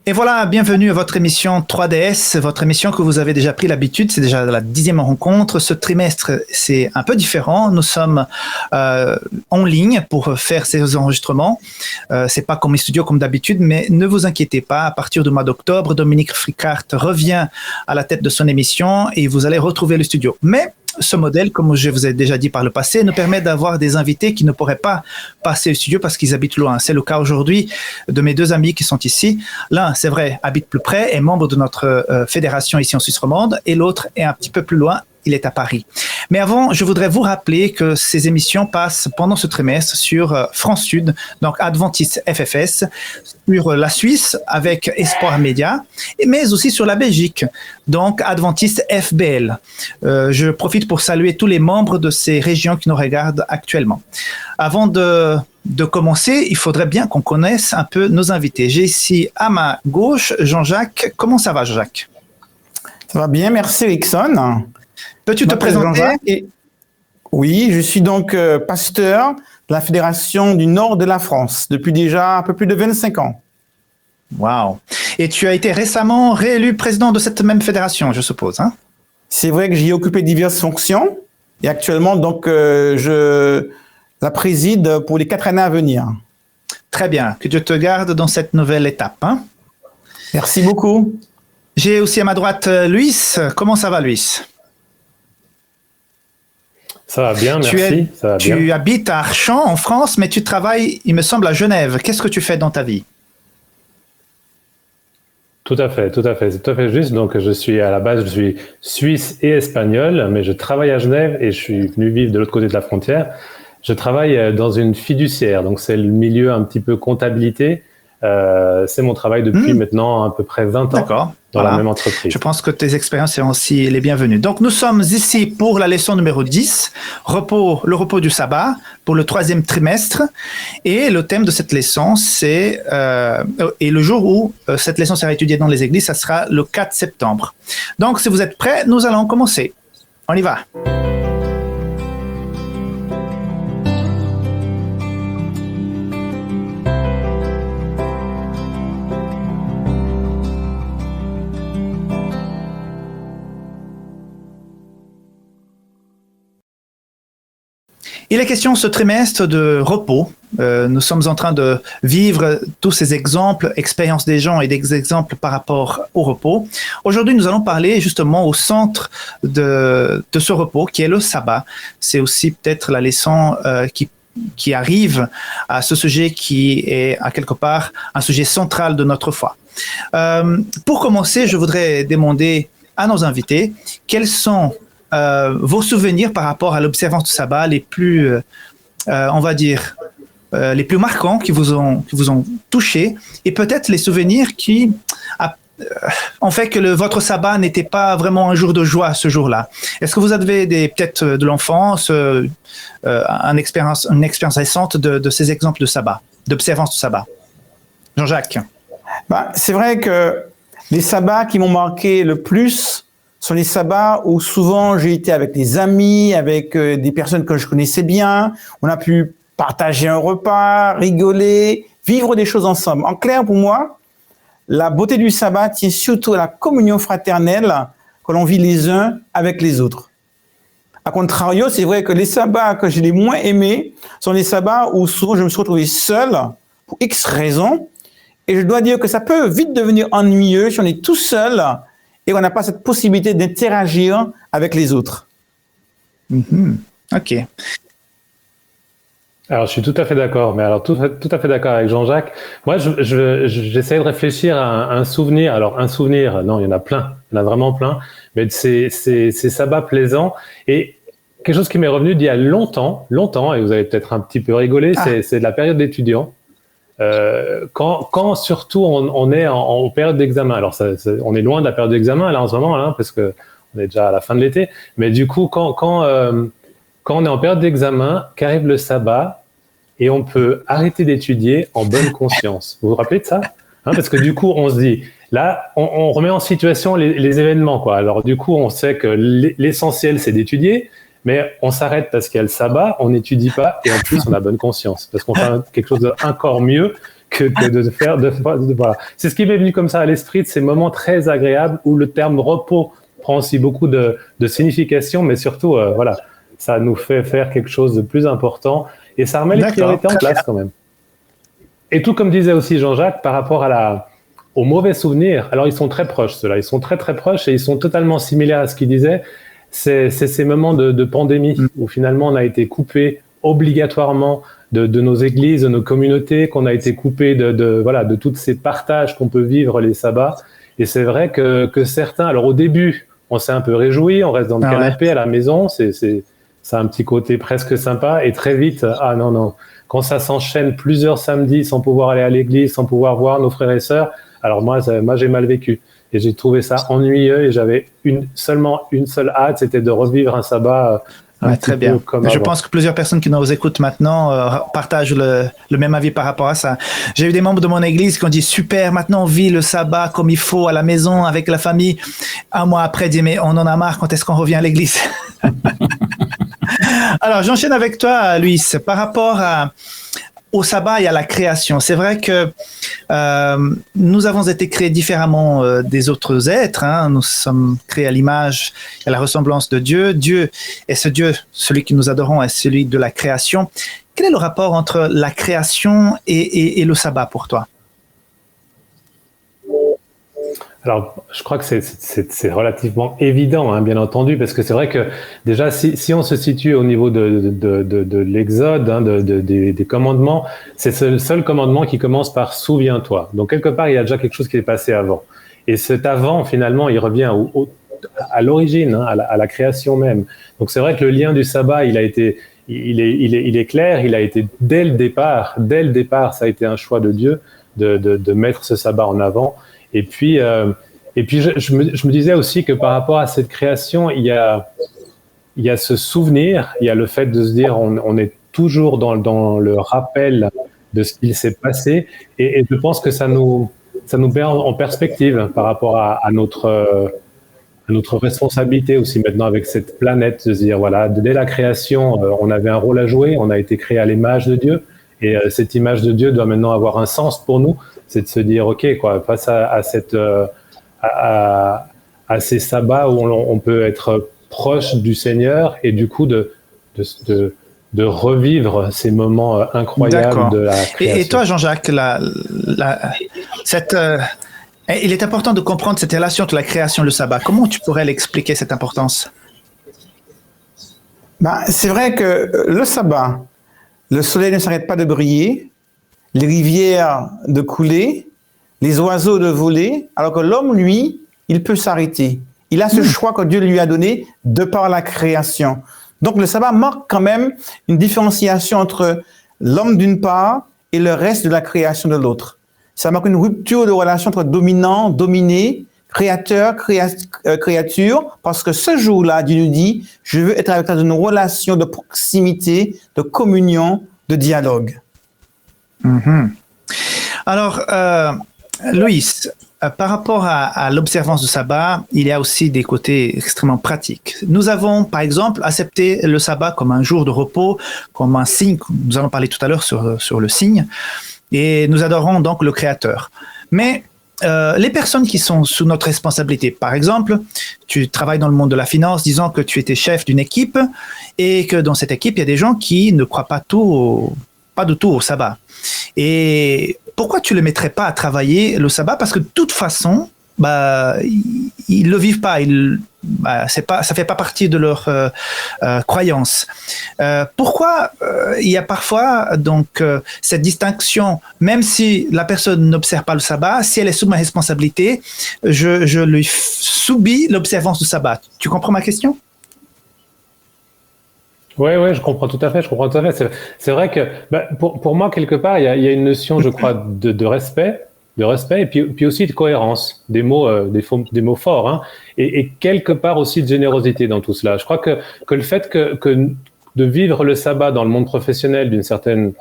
Et voilà, bienvenue à votre émission 3DS, votre émission que vous avez déjà pris l'habitude, c'est déjà la 10e rencontre. Ce trimestre, c'est un peu différent. Nous sommes en ligne pour faire ces enregistrements. C'est pas comme les studios comme d'habitude, mais ne vous inquiétez pas. À partir du mois d'octobre, Dominique Fricart revient à la tête de son émission et vous allez retrouver le studio. Mais ce modèle, comme je vous ai déjà dit par le passé, nous permet d'avoir des invités qui ne pourraient pas passer au studio parce qu'ils habitent loin. C'est le cas aujourd'hui de mes deux amis qui sont ici. L'un, c'est vrai, habite plus près, est membre de notre fédération ici en Suisse romande, et l'autre est un petit peu plus loin. Il est à Paris. Mais avant, je voudrais vous rappeler que ces émissions passent pendant ce trimestre sur France Sud, donc Adventiste FFS, sur la Suisse avec Espoir Média, mais aussi sur la Belgique, donc Adventiste FBL. Je profite pour saluer tous les membres de ces régions qui nous regardent actuellement. Avant de commencer, il faudrait bien qu'on connaisse un peu nos invités. J'ai ici à ma gauche Jean-Jacques. Comment ça va, Jean-Jacques? Ça va bien, merci Rickson. Peux-tu te présenter? Oui, je suis donc pasteur de la Fédération du Nord de la France depuis déjà un peu plus de 25 ans. Wow. Et tu as été récemment réélu président de cette même fédération, je suppose, hein? C'est vrai que j'y ai occupé diverses fonctions et actuellement, donc, je la préside pour les 4 années à venir. Très bien. Que Dieu te garde dans cette nouvelle étape, hein? Merci beaucoup. J'ai aussi à ma droite Luis. Comment ça va, Luis? Ça va bien, merci. Tu habites à Archamps, en France, mais tu travailles, il me semble, à Genève. Qu'est-ce que tu fais dans ta vie? Tout à fait, c'est tout à fait juste. Donc, je suis suisse et espagnol, mais je travaille à Genève et je suis venu vivre de l'autre côté de la frontière. Je travaille dans une fiduciaire, donc c'est le milieu un petit peu comptabilité. C'est mon travail depuis maintenant à peu près 20 ans dans la même entreprise. Je pense que tes expériences sont aussi les bienvenues. Donc, nous sommes ici pour la leçon numéro 10, le repos du sabbat, pour le 3e trimestre. Et le thème de cette leçon, c'est, et le jour où cette leçon sera étudiée dans les églises, ça sera le 4 septembre. Donc, si vous êtes prêts, nous allons commencer. On y va. Il est question ce trimestre de repos. Nous sommes en train de vivre tous ces exemples, expériences des gens et des exemples par rapport au repos. Aujourd'hui, nous allons parler justement au centre de ce repos, qui est le sabbat. C'est aussi peut-être la leçon qui arrive à ce sujet qui est à quelque part un sujet central de notre foi. Pour commencer, je voudrais demander à nos invités quels sont vos souvenirs par rapport à l'observance du sabbat les plus, on va dire, les plus marquants qui vous ont touché, et peut-être les souvenirs qui ont fait que votre sabbat n'était pas vraiment un jour de joie ce jour-là. Est-ce que vous avez peut-être de l'enfance, une expérience récente de ces exemples de sabbat, d'observance du sabbat? Jean-Jacques. C'est vrai que les sabbats qui m'ont marqué le plus sont les sabbats où souvent j'ai été avec des amis, avec des personnes que je connaissais bien. On a pu partager un repas, rigoler, vivre des choses ensemble. En clair, pour moi, la beauté du sabbat tient surtout à la communion fraternelle que l'on vit les uns avec les autres. A contrario, c'est vrai que les sabbats que j'ai les moins aimés sont les sabbats où souvent je me suis retrouvé seul pour X raisons. Et je dois dire que ça peut vite devenir ennuyeux si on est tout seul et qu'on n'a pas cette possibilité d'interagir avec les autres. OK. Alors, je suis tout à fait d'accord, mais alors tout à fait d'accord avec Jean-Jacques. Moi, j'essaie de réfléchir à un souvenir. Alors, un souvenir, non, il y en a plein, il y en a vraiment plein, mais de ces sabbats plaisants. Et quelque chose qui m'est revenu d'il y a longtemps, et vous avez peut-être un petit peu rigolé, c'est de la période d'étudiant. Quand surtout on est en période d'examen. Alors, on est loin de la période d'examen là en ce moment, là, parce que on est déjà à la fin de l'été. Mais du coup, quand on est en période d'examen, qu'arrive le sabbat et on peut arrêter d'étudier en bonne conscience. Vous vous rappelez de ça? Parce que du coup, on se dit, là, on remet en situation les événements, quoi. Alors du coup, on sait que l'essentiel, c'est d'étudier, mais on s'arrête parce qu'il y a le sabbat, on n'étudie pas et en plus, on a bonne conscience parce qu'on fait quelque chose d'encore mieux que de faire. Voilà. C'est ce qui m'est venu comme ça à l'esprit de ces moments très agréables où le terme repos prend aussi beaucoup de signification, mais surtout, voilà, ça nous fait faire quelque chose de plus important et ça remet les priorités en place quand même. Et tout comme disait aussi Jean-Jacques, par rapport aux mauvais souvenirs, alors ils sont très proches, ceux-là, ils sont très très proches et ils sont totalement similaires à ce qu'il disait. C'est ces moments de pandémie où finalement on a été coupé obligatoirement de nos églises, de nos communautés, qu'on a été coupé de tous ces partages qu'on peut vivre les sabbats. Et c'est vrai que certains, alors au début, on s'est un peu réjoui, on reste dans le canapé à la maison, c'est un petit côté presque sympa, et très vite, non, quand ça s'enchaîne plusieurs samedis sans pouvoir aller à l'église, sans pouvoir voir nos frères et sœurs, alors moi j'ai mal vécu. Et j'ai trouvé ça ennuyeux et j'avais seulement une seule hâte, c'était de revivre un sabbat très bien. Je pense que plusieurs personnes qui nous écoutent maintenant partagent le même avis par rapport à ça. J'ai eu des membres de mon église qui ont dit super, maintenant on vit le sabbat comme il faut à la maison avec la famille. Un mois après, dit mais on en a marre, quand est-ce qu'on revient à l'église? Alors j'enchaîne avec toi, Luis, par rapport au sabbat et à la création. C'est vrai que nous avons été créés différemment des autres êtres. Hein. Nous sommes créés à l'image et à la ressemblance de Dieu. Dieu est ce Dieu, celui que nous adorons est celui de la création. Quel est le rapport entre la création et le sabbat pour toi? Alors, je crois que c'est relativement évident, hein, bien entendu, parce que c'est vrai que déjà, si on se situe au niveau de l'Exode, hein, des commandements, c'est le seul commandement qui commence par « souviens-toi ». Donc, quelque part, il y a déjà quelque chose qui est passé avant. Et cet avant, finalement, il revient à l'origine, hein, à la création même. Donc, c'est vrai que le lien du sabbat, il est clair, il a été dès le départ, ça a été un choix de Dieu de mettre ce sabbat en avant. Et puis je me disais aussi que par rapport à cette création, il y a ce souvenir, il y a le fait de se dire on est toujours dans le rappel de ce qu'il s'est passé, et je pense que ça nous met en perspective par rapport à notre responsabilité aussi maintenant avec cette planète, de se dire voilà, dès la création, on avait un rôle à jouer, on a été créé à l'image de Dieu, et cette image de Dieu doit maintenant avoir un sens pour nous. C'est de se dire, ok, quoi, face à ces sabbats où on peut être proche du Seigneur et du coup de revivre ces moments incroyables de la création. Et toi, Jean-Jacques, il est important de comprendre cette relation entre la création et le sabbat. Comment tu pourrais l'expliquer, cette importance? C'est vrai que le sabbat, le soleil ne s'arrête pas de briller, les rivières de couler, les oiseaux de voler, alors que l'homme, lui, il peut s'arrêter. Il a ce choix que Dieu lui a donné de par la création. Donc le sabbat marque quand même une différenciation entre l'homme d'une part et le reste de la création de l'autre. Ça marque une rupture de relation entre dominant, dominé, créateur, créature, parce que ce jour-là, Dieu nous dit, je veux être avec toi dans une relation de proximité, de communion, de dialogue. Mm-hmm. Alors, Luis, par rapport à l'observance du sabbat, il y a aussi des côtés extrêmement pratiques. Nous avons, par exemple, accepté le sabbat comme un jour de repos, comme un signe, nous allons parler tout à l'heure sur le signe, et nous adorons donc le Créateur. Mais les personnes qui sont sous notre responsabilité, par exemple, tu travailles dans le monde de la finance, disons que tu étais chef d'une équipe et que dans cette équipe, il y a des gens qui ne croient pas du tout au sabbat. Et pourquoi tu ne les mettrais pas à travailler le sabbat? Parce que de toute façon, ils le vivent pas. Ça fait pas partie de leur croyance. Pourquoi il y a parfois donc cette distinction, même si la personne n'observe pas le sabbat, si elle est sous ma responsabilité, je lui subis l'observance du sabbat. Tu comprends ma question? Oui, je comprends tout à fait. C'est vrai que pour moi, quelque part, il y a une notion, je crois, de respect, et puis aussi de cohérence, des mots forts, hein, et quelque part aussi de générosité dans tout cela. Je crois que le fait que de vivre le sabbat dans le monde professionnel d'une certaine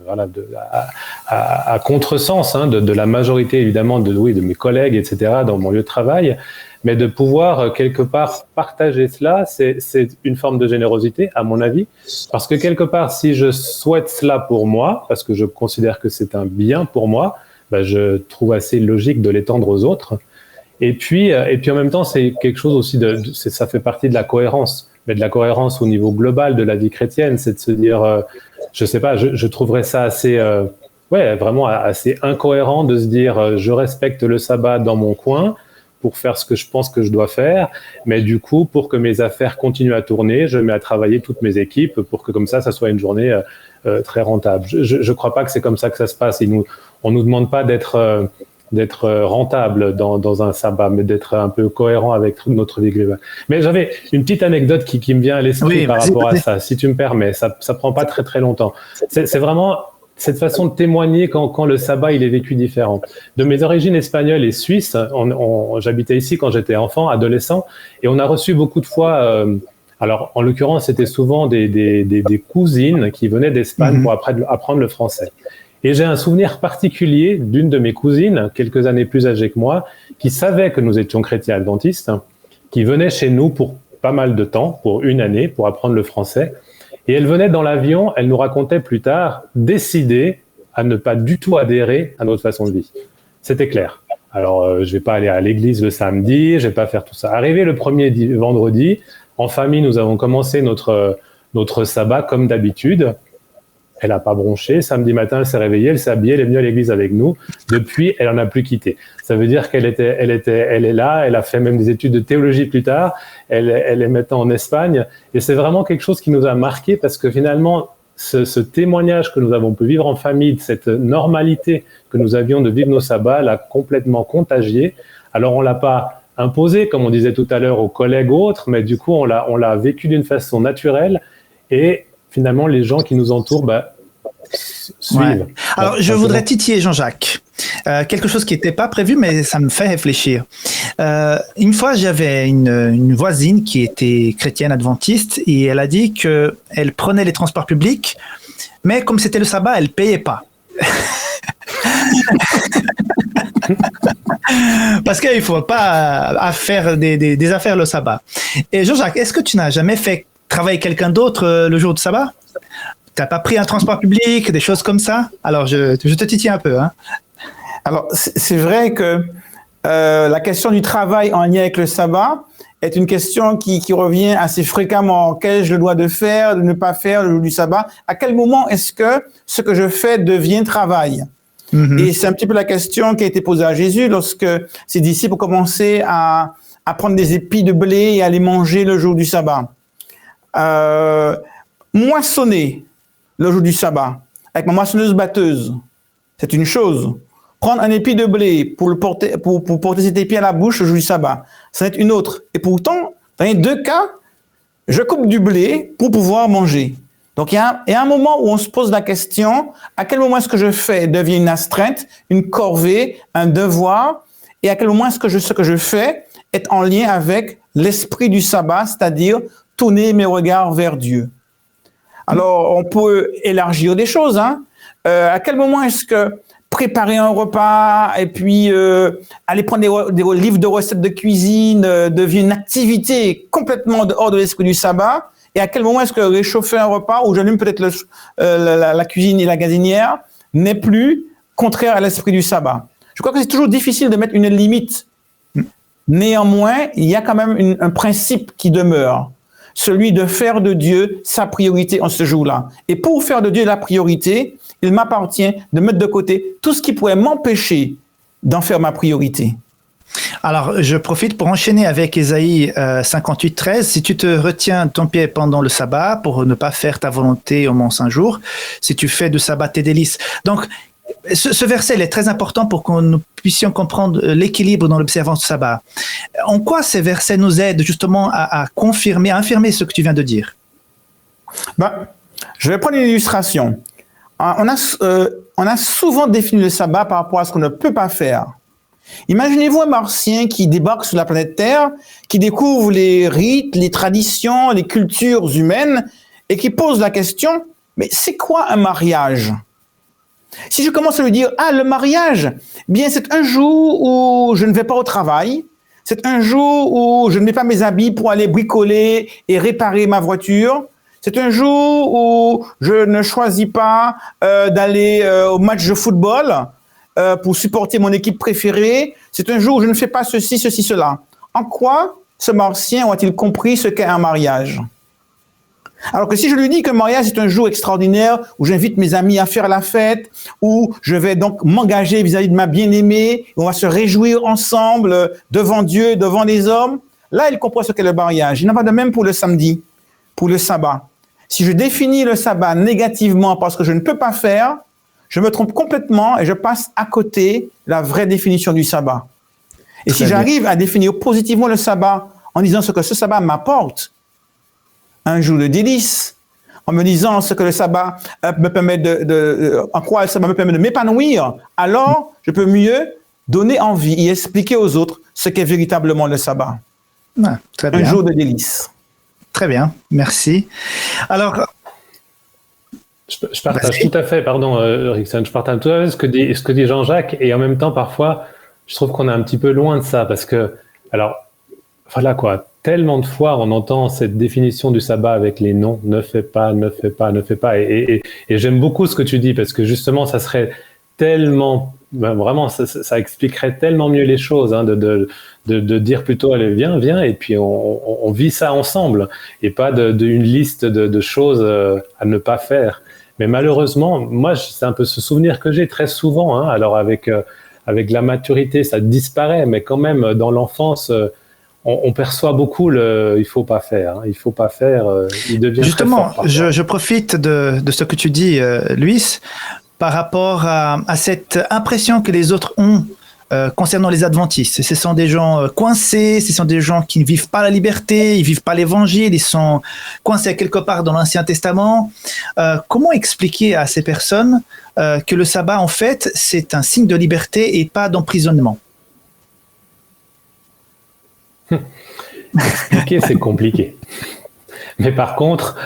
voilà, à contresens de la majorité évidemment de mes collègues, etc., dans mon lieu de travail, mais de pouvoir quelque part partager cela, c'est une forme de générosité à mon avis, parce que quelque part si je souhaite cela pour moi, parce que je considère que c'est un bien pour moi, je trouve assez logique de l'étendre aux autres. Et puis en même temps, c'est quelque chose aussi ça fait partie de la cohérence, mais de la cohérence au niveau global de la vie chrétienne, c'est de se dire, je sais pas, je trouverais ça assez, vraiment assez incohérent de se dire, je respecte le sabbat dans mon coin pour faire ce que je pense que je dois faire, mais du coup, pour que mes affaires continuent à tourner, je mets à travailler toutes mes équipes pour que comme ça soit une journée très rentable. Je crois pas que c'est comme ça que ça se passe. On nous demande pas d'être rentable dans un sabbat, mais d'être un peu cohérent avec notre vie globale. Mais j'avais une petite anecdote qui me vient à l'esprit par rapport à ça, si tu me permets. Ça prend pas très très longtemps. C'est vraiment cette façon de témoigner quand le sabbat il est vécu différent. De mes origines espagnoles et suisses, j'habitais ici quand j'étais enfant, adolescent, et on a reçu beaucoup de fois. Alors, en l'occurrence, c'était souvent des cousines qui venaient d'Espagne pour apprendre le français. Et j'ai un souvenir particulier d'une de mes cousines, quelques années plus âgée que moi, qui savait que nous étions chrétiens adventistes, qui venait chez nous pour pas mal de temps, pour une année, pour apprendre le français. Et elle venait dans l'avion, elle nous racontait plus tard, décider à ne pas du tout adhérer à notre façon de vie. C'était clair. Alors, je vais pas aller à l'église le samedi, je vais pas faire tout ça. Arrivé le premier vendredi, en famille, nous avons commencé notre sabbat comme d'habitude. Elle n'a pas bronché. Samedi matin, elle s'est réveillée, elle s'est habillée, elle est venue à l'église avec nous. Depuis, elle en a plus quitté. Ça veut dire qu'elle est là. Elle a fait même des études de théologie plus tard. Elle est maintenant en Espagne. Et c'est vraiment quelque chose qui nous a marqué parce que finalement, ce témoignage que nous avons pu vivre en famille, de cette normalité que nous avions de vivre nos sabbats, l'a complètement contagié. Alors, on l'a pas imposé, comme on disait tout à l'heure, aux collègues ou autres, mais du coup, on l'a vécu d'une façon naturelle et finalement, les gens qui nous entourent suivent. Ouais. Alors, je voudrais titiller Jean-Jacques. Quelque chose qui n'était pas prévu, mais ça me fait réfléchir. Une fois, j'avais une voisine qui était chrétienne adventiste et elle a dit qu'elle prenait les transports publics, mais comme c'était le sabbat, elle ne payait pas. Parce qu'il ne faut pas faire des affaires le sabbat. Et Jean-Jacques, est-ce que tu n'as jamais fait travailler quelqu'un d'autre le jour de sabbat? Tu n'as pas pris un transport public, des choses comme ça? Alors, je te titille un peu. Hein. Alors, c'est vrai que la question du travail en lien avec le sabbat est une question qui revient assez fréquemment. Qu'ai-je le droit de faire, de ne pas faire le jour du sabbat? À quel moment est-ce que ce que je fais devient travail? Et c'est un petit peu la question qui a été posée à Jésus lorsque ses disciples ont commencé à prendre des épis de blé et à les manger le jour du sabbat. Moissonner le jour du sabbat avec ma moissonneuse batteuse, c'est une chose. Prendre un épi de blé pour porter cet épi à la bouche le jour du sabbat, ça va être une autre. Et pourtant, dans les deux cas, je coupe du blé pour pouvoir manger. Donc, il y a un moment où on se pose la question, à quel moment est-ce que je fais devient une astreinte, une corvée, un devoir, et à quel moment est-ce que ce que je fais est en lien avec l'esprit du sabbat, c'est-à-dire tourner mes regards vers Dieu. Alors, on peut élargir des choses. À quel moment est-ce que préparer un repas et puis aller prendre des livres de recettes de cuisine devient une activité complètement hors de l'esprit du sabbat? Et à quel moment est-ce que réchauffer un repas ou j'allume peut-être la cuisine et la gazinière n'est plus contraire à l'esprit du sabbat? Je crois que c'est toujours difficile de mettre une limite. Néanmoins, il y a quand même un principe qui demeure, celui de faire de Dieu sa priorité en ce jour-là. Et pour faire de Dieu la priorité, il m'appartient de mettre de côté tout ce qui pourrait m'empêcher d'en faire ma priorité. Alors, je profite pour enchaîner avec Ésaïe 58:13. Si tu te retiens ton pied pendant le sabbat pour ne pas faire ta volonté au mont Saint-Jour, si tu fais du sabbat tes délices. Donc, ce verset il est très important pour que nous puissions comprendre l'équilibre dans l'observance du sabbat. En quoi ces versets nous aident justement à confirmer, à affirmer ce que tu viens de dire? Je vais prendre une illustration. On a souvent défini le sabbat par rapport à ce qu'on ne peut pas faire. Imaginez-vous un Martien qui débarque sur la planète Terre, qui découvre les rites, les traditions, les cultures humaines et qui pose la question, mais c'est quoi un mariage? Si je commence à lui dire, le mariage, bien c'est un jour où je ne vais pas au travail, c'est un jour où je ne mets pas mes habits pour aller bricoler et réparer ma voiture, c'est un jour où je ne choisis pas d'aller au match de football pour supporter mon équipe préférée, c'est un jour où je ne fais pas ceci, ceci, cela. En quoi ce martien a-t-il compris ce qu'est un mariage? Alors que si je lui dis qu'un mariage est un jour extraordinaire où j'invite mes amis à faire la fête, où je vais donc m'engager vis-à-vis de ma bien-aimée, on va se réjouir ensemble devant Dieu, devant les hommes, là il comprend ce qu'est le mariage. Il n'en va de même pour le samedi, pour le sabbat. Si je définis le sabbat négativement parce que je ne peux pas faire, je me trompe complètement et je passe à côté la vraie définition du sabbat. Et si j'arrive à définir positivement le sabbat en disant ce que ce sabbat m'apporte, un jour de délice, en me disant ce que le sabbat me permet en quoi le sabbat me permet de m'épanouir, alors je peux mieux donner envie et expliquer aux autres ce qu'est véritablement le sabbat. Très bien. Un jour de délice. Très bien, merci. Alors, je partage tout à fait, pardon, Rickson, je partage tout à fait ce que dit Jean-Jacques, et en même temps, parfois, je trouve qu'on est un petit peu loin de ça, parce que, alors, voilà quoi, tellement de fois on entend cette définition du sabbat avec les noms, ne fais pas, ne fais pas, ne fais pas, et j'aime beaucoup ce que tu dis, parce que justement, ça serait tellement, vraiment, ça expliquerait tellement mieux les choses, hein, de dire plutôt, allez, viens, et puis on vit ça ensemble, et pas d'une liste de choses à ne pas faire. Mais malheureusement, moi, c'est un peu ce souvenir que j'ai très souvent, hein, alors avec la maturité, ça disparaît, mais quand même, dans l'enfance, on perçoit beaucoup il faut pas faire, hein, il faut pas faire, il devient justement, très fort. je profite de ce que tu dis, Luis, par rapport à cette impression que les autres ont concernant les adventistes. Ce sont des gens coincés, ce sont des gens qui ne vivent pas la liberté, ils vivent pas l'évangile, ils sont coincés quelque part dans l'Ancien Testament. Comment expliquer à ces personnes que le sabbat, en fait, c'est un signe de liberté et pas d'emprisonnement? Expliquer, c'est compliqué. Mais par contre,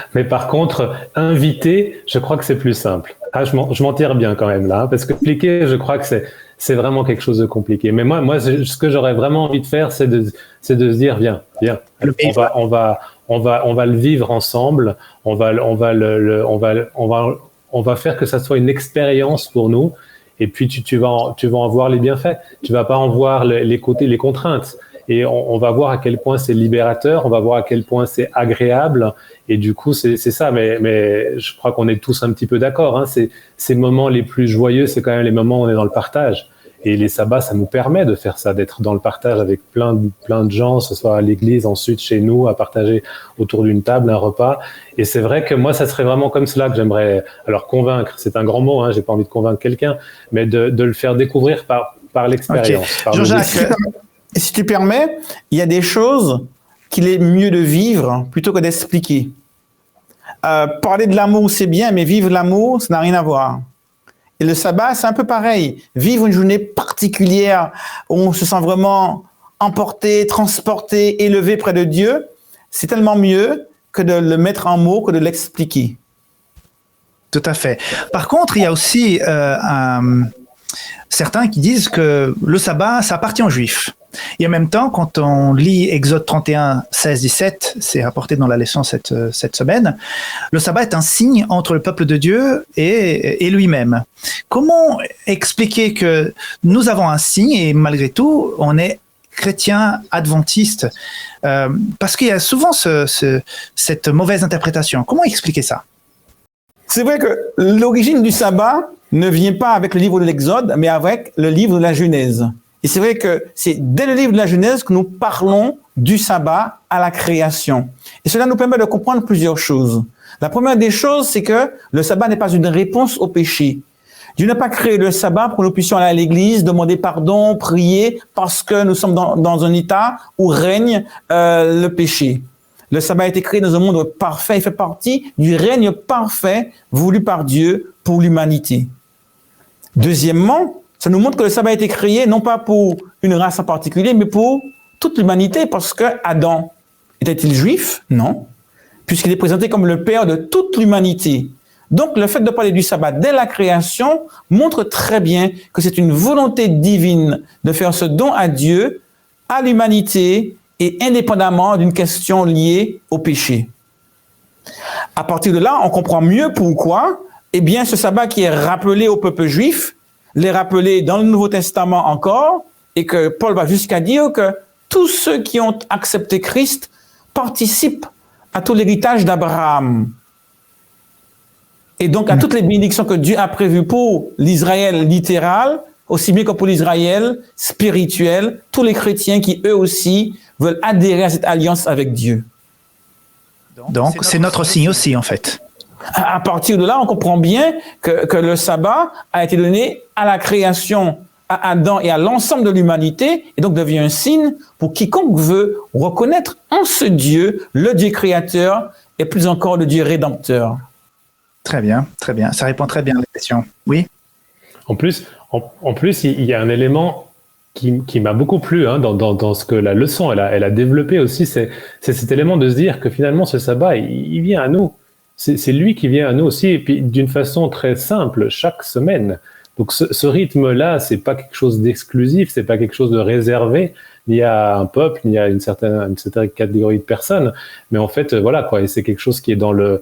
inviter, je crois que c'est plus simple. Je m'en tire bien quand même là, hein, parce que expliquer, je crois que c'est vraiment quelque chose de compliqué. Mais moi, ce que j'aurais vraiment envie de faire, c'est de se dire, viens, on va le vivre ensemble, on va faire que ça soit une expérience pour nous. Et puis tu vas en voir les bienfaits. Tu vas pas en voir les côtés, les contraintes. Et on va voir à quel point c'est libérateur, on va voir à quel point c'est agréable, et du coup c'est ça. Mais je crois qu'on est tous un petit peu d'accord, hein. Ces moments les plus joyeux, c'est quand même les moments où on est dans le partage. Et les sabbats, ça nous permet de faire ça, d'être dans le partage avec plein de gens, ce soit à l'église, ensuite chez nous, à partager autour d'une table un repas. Et c'est vrai que moi, ça serait vraiment comme cela que j'aimerais. Alors convaincre, c'est un grand mot, hein, j'ai pas envie de convaincre quelqu'un, mais de le faire découvrir par l'expérience. Okay. Jean-Jacques, si tu permets, il y a des choses qu'il est mieux de vivre plutôt que d'expliquer. Parler de l'amour, c'est bien, mais vivre l'amour, ça n'a rien à voir. Et le sabbat, c'est un peu pareil. Vivre une journée particulière où on se sent vraiment emporté, transporté, élevé près de Dieu, c'est tellement mieux que de le mettre en mots, que de l'expliquer. Tout à fait. Par contre, il y a aussi certains qui disent que le sabbat, ça appartient aux Juifs. Et en même temps, quand on lit Exode 31, 16, 17, c'est rapporté dans la leçon cette semaine, le sabbat est un signe entre le peuple de Dieu et lui-même. Comment expliquer que nous avons un signe et malgré tout, on est chrétien adventiste parce qu'il y a souvent cette mauvaise interprétation. Comment expliquer ça? C'est vrai que l'origine du sabbat ne vient pas avec le livre de l'Exode, mais avec le livre de la Genèse. Et c'est vrai que c'est dès le livre de la Genèse que nous parlons du sabbat à la création. Et cela nous permet de comprendre plusieurs choses. La première des choses, c'est que le sabbat n'est pas une réponse au péché. Dieu n'a pas créé le sabbat pour que nous puissions aller à l'église, demander pardon, prier, parce que nous sommes dans un état où règne le péché. Le sabbat a été créé dans un monde parfait, il fait partie du règne parfait voulu par Dieu pour l'humanité. Deuxièmement, ça nous montre que le sabbat a été créé non pas pour une race en particulier, mais pour toute l'humanité, parce que Adam était-il juif? Non, puisqu'il est présenté comme le père de toute l'humanité. Donc, le fait de parler du sabbat dès la création montre très bien que c'est une volonté divine de faire ce don à Dieu, à l'humanité et indépendamment d'une question liée au péché. À partir de là, on comprend mieux pourquoi, eh bien, ce sabbat qui est rappelé au peuple juif, l'est rappelé dans le Nouveau Testament encore, et que Paul va jusqu'à dire que tous ceux qui ont accepté Christ participent à tout l'héritage d'Abraham. Et donc à toutes les bénédictions que Dieu a prévues pour l'Israël littéral, aussi bien que pour l'Israël spirituel, tous les chrétiens qui eux aussi veulent adhérer à cette alliance avec Dieu. Donc c'est notre signe aussi en fait. À partir de là, on comprend bien que le sabbat a été donné à la création, à Adam et à l'ensemble de l'humanité, et donc devient un signe pour quiconque veut reconnaître en ce Dieu, le Dieu créateur, et plus encore le Dieu rédempteur. Très bien, très bien. Ça répond très bien à la question. Oui. En plus, il y a un élément qui m'a beaucoup plu dans ce que la leçon elle a développé aussi, c'est cet élément de se dire que finalement ce sabbat, il vient à nous. C'est lui qui vient à nous aussi, et puis d'une façon très simple, chaque semaine. Donc ce rythme-là, c'est pas quelque chose d'exclusif, c'est pas quelque chose de réservé, ni à un peuple, ni à une certaine catégorie de personnes. Mais en fait, voilà quoi, et c'est quelque chose qui est dans ce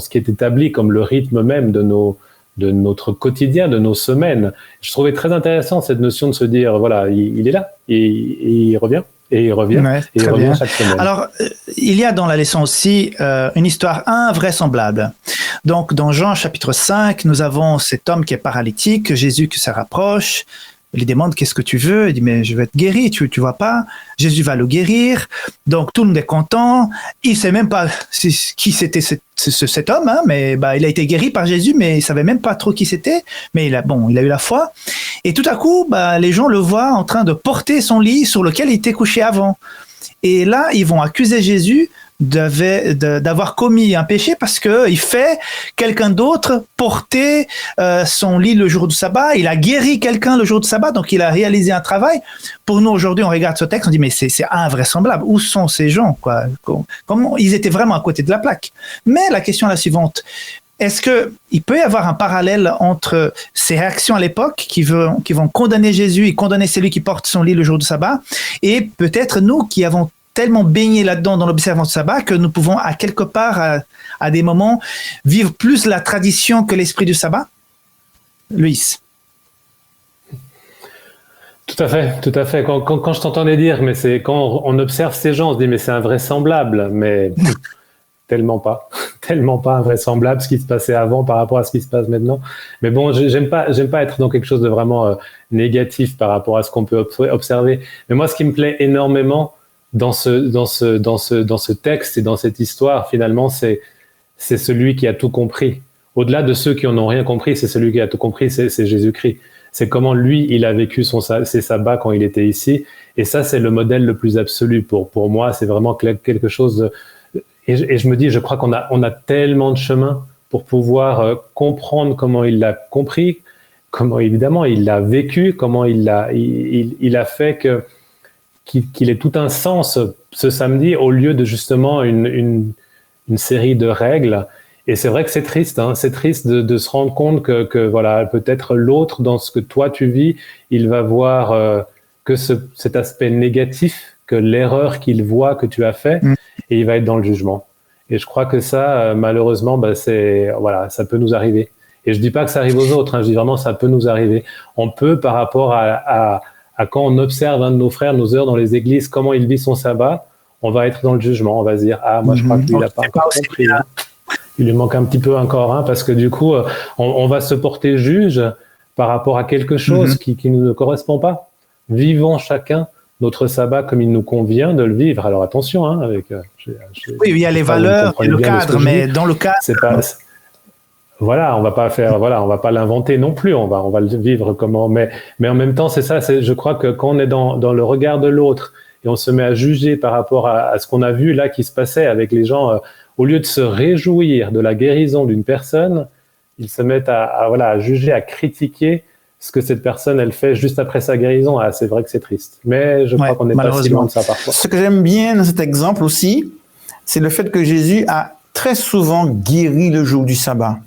qui est établi comme le rythme même de notre quotidien, de nos semaines. Je trouvais très intéressant cette notion de se dire, voilà, il est là, et il revient. Et il revient, ouais, et il revient chaque semaine. Alors, il y a dans la leçon aussi une histoire invraisemblable. Donc, dans Jean chapitre 5, nous avons cet homme qui est paralytique, Jésus qui se rapproche, il lui demande « Qu'est-ce que tu veux ?» Il dit « Mais je vais être guéri, tu vois pas ?» Jésus va le guérir, donc tout le monde est content. Il sait même pas qui c'était cet homme, hein, mais il a été guéri par Jésus, mais il savait même pas trop qui c'était. Mais il a eu la foi. Et tout à coup, les gens le voient en train de porter son lit sur lequel il était couché avant. Et là, ils vont accuser Jésus d'avoir commis un péché parce que il fait quelqu'un d'autre porter son lit le jour du sabbat. Il a guéri quelqu'un le jour du sabbat, donc il a réalisé un travail. Pour nous aujourd'hui, on regarde ce texte, on dit mais c'est invraisemblable. Où sont ces gens quoi? Comment ils étaient vraiment à côté de la plaque? Mais la question est la suivante. Est-ce qu'il peut y avoir un parallèle entre ces réactions à l'époque qui vont condamner Jésus et condamner celui qui porte son lit le jour du sabbat, et peut-être nous qui avons tellement baigné là-dedans dans l'observance du sabbat que nous pouvons à quelque part, à des moments, vivre plus la tradition que l'esprit du sabbat? Luis. Tout à fait. Quand je t'entendais dire, mais c'est quand on observe ces gens, on se dit mais c'est invraisemblable, mais tellement pas invraisemblable ce qui se passait avant par rapport à ce qui se passe maintenant. Mais bon, j'aime pas être dans quelque chose de vraiment négatif par rapport à ce qu'on peut observer. Mais moi, ce qui me plaît énormément dans ce texte et dans cette histoire, finalement, c'est celui qui a tout compris. Au-delà de ceux qui en ont rien compris, c'est celui qui a tout compris, c'est Jésus-Christ. C'est comment lui, il a vécu ses sabbats quand il était ici. Et ça, c'est le modèle le plus absolu pour moi. C'est vraiment quelque chose et je me dis, je crois qu'on a tellement de chemin pour pouvoir comprendre comment il l'a compris, comment évidemment il l'a vécu, comment il a fait qu'il ait tout un sens ce samedi au lieu de justement une série de règles. Et c'est vrai que c'est triste, c'est triste de se rendre compte que voilà, peut-être l'autre, dans ce que toi tu vis, il va voir que cet aspect négatif, que l'erreur qu'il voit que tu as fait, et il va être dans le jugement. Et je crois que ça, malheureusement, ça peut nous arriver. Et je dis pas que ça arrive aux autres, je dis vraiment ça peut nous arriver. On peut, par rapport à quand on observe un de nos frères, nos sœurs dans les églises, comment il vit son sabbat, on va être dans le jugement, on va se dire moi je crois qu'il n'a pas encore compris. Il lui manque un petit peu encore, parce que du coup, on va se porter juge par rapport à quelque chose qui ne correspond pas. Vivons chacun notre sabbat comme il nous convient de le vivre. Alors attention, oui, il y a les valeurs et le cadre, mais dans le cadre, c'est pas. Voilà, on va pas l'inventer non plus. On va le vivre comment. Mais en même temps, c'est ça. Je crois que quand on est dans le regard de l'autre et on se met à juger par rapport à ce qu'on a vu là qui se passait avec les gens, au lieu de se réjouir de la guérison d'une personne, ils se mettent à juger, à critiquer ce que cette personne, elle fait juste après sa guérison. C'est vrai que c'est triste. Mais je crois qu'on n'est pas si loin de ça parfois. Ce que j'aime bien dans cet exemple aussi, c'est le fait que Jésus a très souvent guéris le jour du sabbat.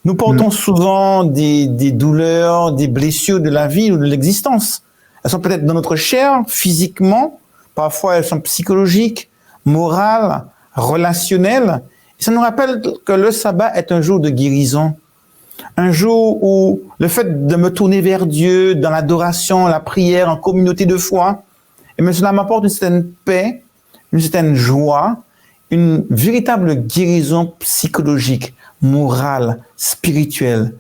Nous portons souvent des douleurs, des blessures de la vie ou de l'existence. Elles sont peut-être dans notre chair, physiquement, parfois elles sont psychologiques, morales, relationnelles. Et ça nous rappelle que le sabbat est un jour de guérison. Un jour où le fait de me tourner vers Dieu dans l'adoration, la prière, en communauté de foi, et cela m'apporte une certaine paix, une certaine joie, une véritable guérison psychologique, morale, spirituelle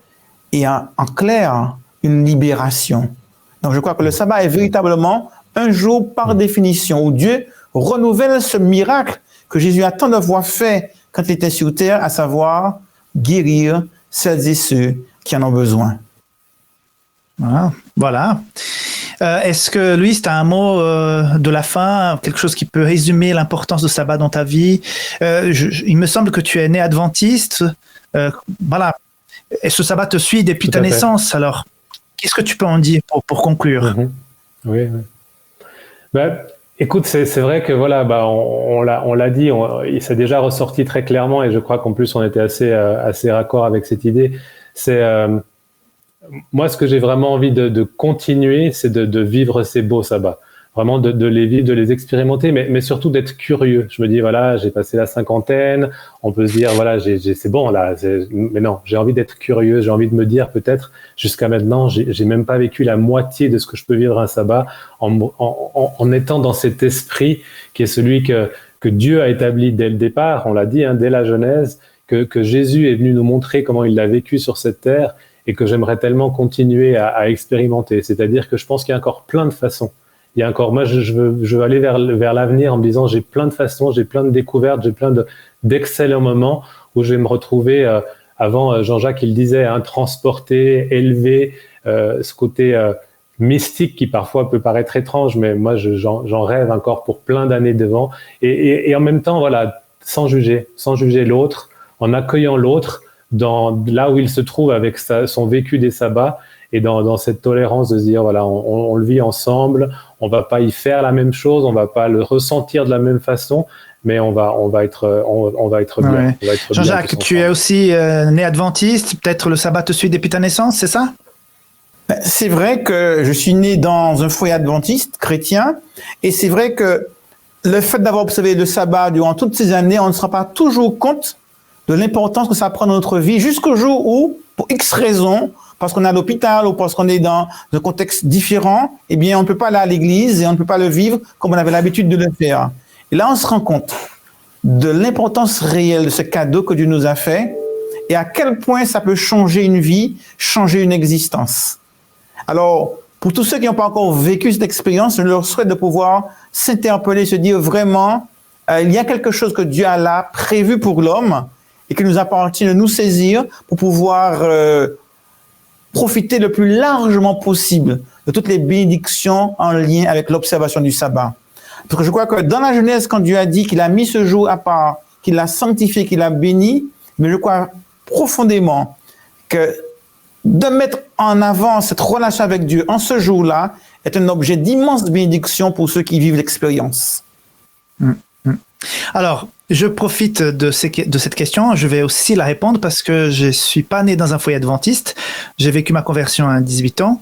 et en clair, une libération. Donc je crois que le sabbat est véritablement un jour par définition où Dieu renouvelle ce miracle que Jésus a tant de fois fait quand il était sur terre, à savoir guérir celles et ceux qui en ont besoin. Voilà. Est-ce que, Louis, tu as un mot de la fin, quelque chose qui peut résumer l'importance du sabbat dans ta vie? Il me semble que tu es né adventiste. Voilà. Et ce sabbat te suit depuis ta naissance. Alors, qu'est-ce que tu peux en dire pour conclure? Oui. Écoute, c'est vrai que voilà, on l'a dit, il s'est déjà ressorti très clairement, et je crois qu'en plus on était assez raccord avec cette idée. C'est moi, ce que j'ai vraiment envie de continuer, c'est de vivre ces beaux sabbats, vraiment de les vivre, de les expérimenter, mais surtout d'être curieux. Je me dis voilà, j'ai passé la cinquantaine, on peut se dire voilà, c'est bon là, mais non, j'ai envie d'être curieux, j'ai envie de me dire peut-être jusqu'à maintenant, j'ai même pas vécu la moitié de ce que je peux vivre un sabbat en étant dans cet esprit qui est celui que Dieu a établi dès le départ. On l'a dit, dès la Genèse, que Jésus est venu nous montrer comment il l'a vécu sur cette terre et que j'aimerais tellement continuer à expérimenter. C'est-à-dire que je pense qu'il y a encore plein de façons. Il y a encore, moi, je veux aller vers l'avenir en me disant j'ai plein de façons, j'ai plein de découvertes, j'ai plein d'excellents moments où je vais me retrouver. Avant, Jean-Jacques, il disait, transporté, élevé, ce côté mystique qui parfois peut paraître étrange, mais moi, j'en rêve encore pour plein d'années devant. Et en même temps, voilà, sans juger l'autre, en accueillant l'autre là où il se trouve avec son vécu des sabbats, et dans cette tolérance de se dire voilà, on le vit ensemble, on va pas y faire la même chose, on va pas le ressentir de la même façon, mais on va être bien. Ouais. Jean-Jacques, tu es aussi né adventiste, peut-être le sabbat te suit depuis ta naissance, c'est ça? C'est vrai que je suis né dans un foyer adventiste chrétien, et c'est vrai que le fait d'avoir observé le sabbat durant toutes ces années, on ne se rend pas toujours compte de l'importance que ça prend dans notre vie, jusqu'au jour où, pour X raisons, parce qu'on est à l'hôpital ou parce qu'on est dans un contexte différent, eh bien, on ne peut pas aller à l'église et on ne peut pas le vivre comme on avait l'habitude de le faire. Et là, on se rend compte de l'importance réelle de ce cadeau que Dieu nous a fait et à quel point ça peut changer une vie, changer une existence. Alors, pour tous ceux qui n'ont pas encore vécu cette expérience, je leur souhaite de pouvoir s'interpeller, se dire vraiment, il y a quelque chose que Dieu a là prévu pour l'homme et qu'il nous appartient de nous saisir pour pouvoir profiter le plus largement possible de toutes les bénédictions en lien avec l'observation du sabbat. Parce que je crois que dans la Genèse, quand Dieu a dit qu'il a mis ce jour à part, qu'il l'a sanctifié, qu'il l'a béni, mais je crois profondément que de mettre en avant cette relation avec Dieu en ce jour-là est un objet d'immense bénédiction pour ceux qui vivent l'expérience. Alors, je profite de cette question. Je vais aussi la répondre parce que je suis pas né dans un foyer adventiste. J'ai vécu ma conversion à 18 ans.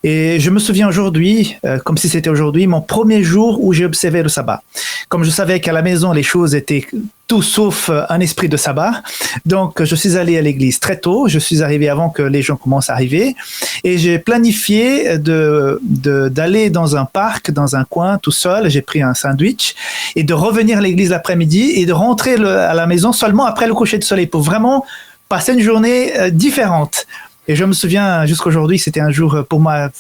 Et je me souviens aujourd'hui, comme si c'était aujourd'hui, mon premier jour où j'ai observé le sabbat. Comme je savais qu'à la maison, les choses étaient tout sauf un esprit de sabbat. Donc, je suis allé à l'église très tôt. Je suis arrivé avant que les gens commencent à arriver. Et j'ai planifié d'aller dans un parc, dans un coin, tout seul. J'ai pris un sandwich et de revenir à l'église l'après-midi et de rentrer à la maison seulement après le coucher de soleil pour vraiment passer une journée différente. Et je me souviens jusqu'aujourd'hui, c'était un jour pour moi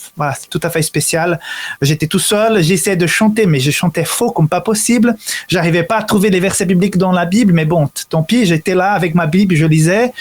tout à fait spécial. J'étais tout seul, j'essayais de chanter, mais je chantais faux comme pas possible. J'arrivais pas à trouver les versets bibliques dans la Bible, mais bon, tant pis, j'étais là avec ma Bible, je lisais.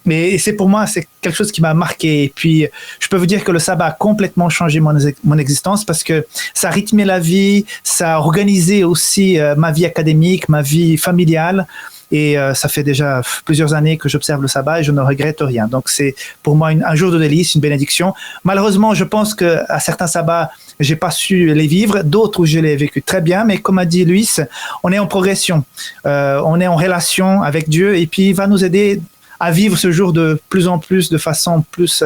Mais pour moi, c'est quelque chose qui m'a marqué. Et puis, je peux vous dire que le sabbat a complètement changé mon existence parce que ça a rythmé la vie, ça a organisé aussi ma vie académique, ma vie familiale. Et ça fait déjà plusieurs années que j'observe le sabbat et je ne regrette rien. Donc c'est pour moi un jour de délice, une bénédiction. Malheureusement, je pense qu'à certains sabbats, j'ai pas su les vivre, d'autres où je l'ai vécu très bien, mais comme a dit Luis, on est en progression, on est en relation avec Dieu et puis il va nous aider à vivre ce jour de plus en plus, de façon plus,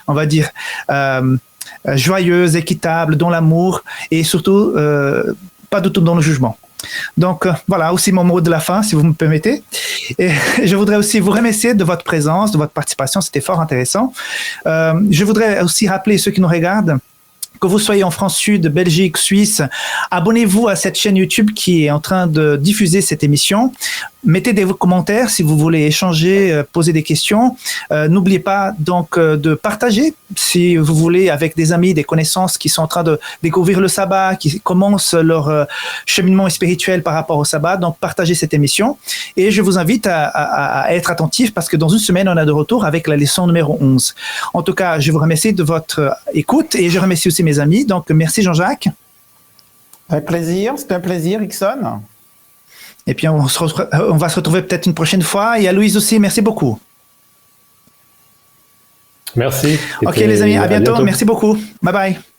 on va dire, joyeuse, équitable, dans l'amour et surtout pas du tout dans le jugement. Donc voilà aussi mon mot de la fin, si vous me permettez. Et je voudrais aussi vous remercier de votre présence, de votre participation, c'était fort intéressant. Je voudrais aussi rappeler ceux qui nous regardent, que vous soyez en France Sud, Belgique, Suisse, abonnez-vous à cette chaîne YouTube qui est en train de diffuser cette émission. Mettez des commentaires si vous voulez échanger, poser des questions. N'oubliez pas donc de partager si vous voulez avec des amis, des connaissances qui sont en train de découvrir le sabbat, qui commencent leur cheminement spirituel par rapport au sabbat. Donc partagez cette émission et je vous invite à être attentif parce que dans une semaine on a de retour avec la leçon numéro 11. En tout cas, je vous remercie de votre écoute et je remercie aussi mes amis. Donc merci Jean-Jacques. Avec plaisir, c'était un plaisir, Ixon. Et puis on va se retrouver peut-être une prochaine fois. Et à Louise aussi, merci beaucoup. Merci. Ok les amis, à bientôt. Merci beaucoup. Bye bye.